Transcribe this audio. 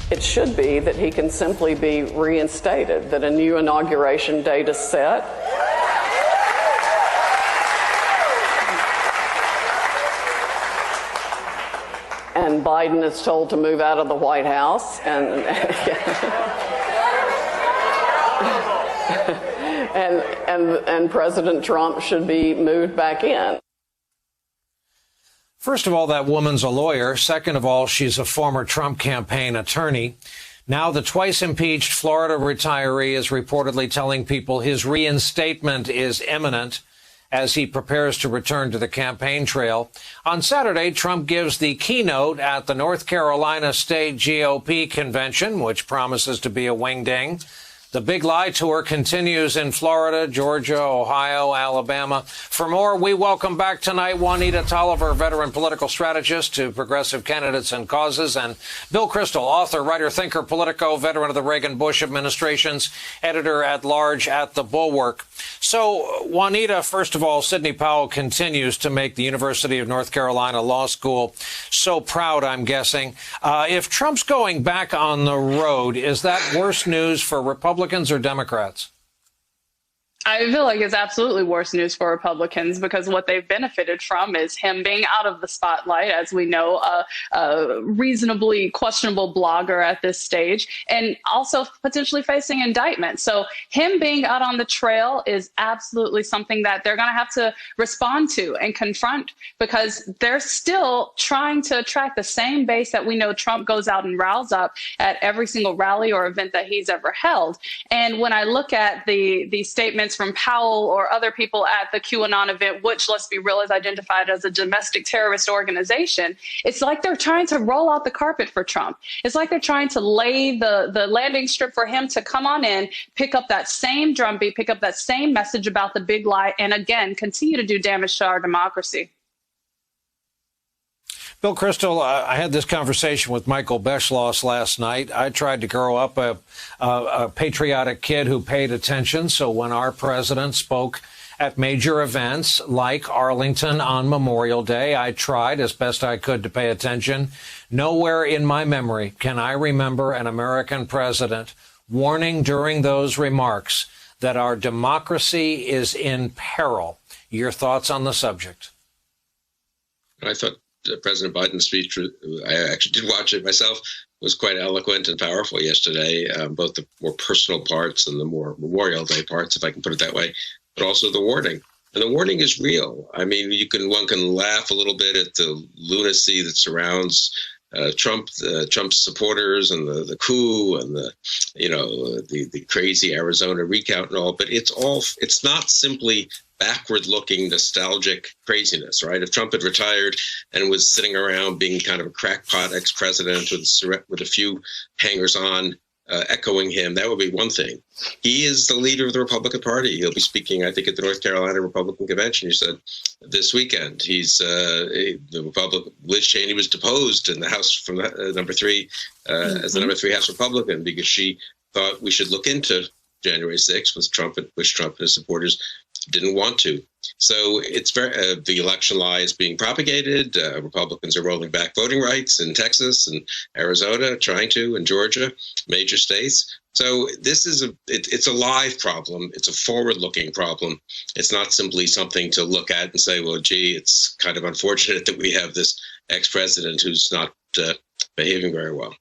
It should be that he can simply be reinstated, that a new inauguration date is set. And Biden is told to move out of the White House, and President Trump should be moved back in. First of all, that woman's a lawyer. Second of all, she's a former Trump campaign attorney. Now the twice impeached Florida retiree is reportedly telling people his reinstatement is imminent as he prepares to return to the campaign trail. On Saturday, Trump gives the keynote at the North Carolina State GOP convention, which promises to be a wing-ding. The Big Lie Tour continues in Florida, Georgia, Ohio, Alabama. For more, we welcome back tonight Juanita Tolliver, veteran political strategist to Progressive Candidates and Causes, and Bill Kristol, author, writer, thinker, Politico, veteran of the Reagan-Bush administrations, editor-at-large at The Bulwark. So, Juanita, first of all, Sidney Powell continues to make the University of North Carolina Law School so proud, I'm guessing. If Trump's going back on the road, is that worse news for Republicans or Democrats? I feel like it's absolutely worse news for Republicans, because what they've benefited from is him being out of the spotlight, as we know, a reasonably questionable blogger at this stage, and also potentially facing indictment. So him being out on the trail is absolutely something that they're going to have to respond to and confront, because they're still trying to attract the same base that we know Trump goes out and riles up at every single rally or event that he's ever held. And when I look at the statements from Powell or other people at the QAnon event, which, let's be real, is identified as a domestic terrorist organization, it's like they're trying to roll out the carpet for Trump. It's like they're trying to lay the landing strip for him to come on in, pick up that same drumbeat, pick up that same message about the big lie, and again, continue to do damage to our democracy. Bill Kristol, I had this conversation with Michael Beschloss last night. I tried to grow up a patriotic kid who paid attention. So when our president spoke at major events like Arlington on Memorial Day, I tried as best I could to pay attention. Nowhere in my memory can I remember an American president warning during those remarks that our democracy is in peril. Your thoughts on the subject? I thought President Biden's speech, I actually did watch it myself, was quite eloquent and powerful yesterday, both the more personal parts and the more Memorial Day parts, if I can put it that way, but also the warning. And the warning is real. I mean, one can laugh a little bit at the lunacy that surrounds Trump's supporters and the coup and the crazy Arizona recount and all, but it's not simply backward-looking, nostalgic craziness, right? If Trump had retired and was sitting around being kind of a crackpot ex-president with a few hangers-on echoing him, that would be one thing. He is the leader of the Republican Party. He'll be speaking, I think, at the North Carolina Republican Convention, he said, this weekend. He's the Republican. Liz Cheney was deposed in the House from number 3 as the number 3 House Republican because she thought we should look into January 6th, which Trump and his supporters didn't want to. So it's the election lie is being propagated. Republicans are rolling back voting rights in Texas and Arizona, in Georgia, major states. So this is it's a live problem. It's a forward-looking problem. It's not simply something to look at and say, well, gee, it's kind of unfortunate that we have this ex-president who's not behaving very well.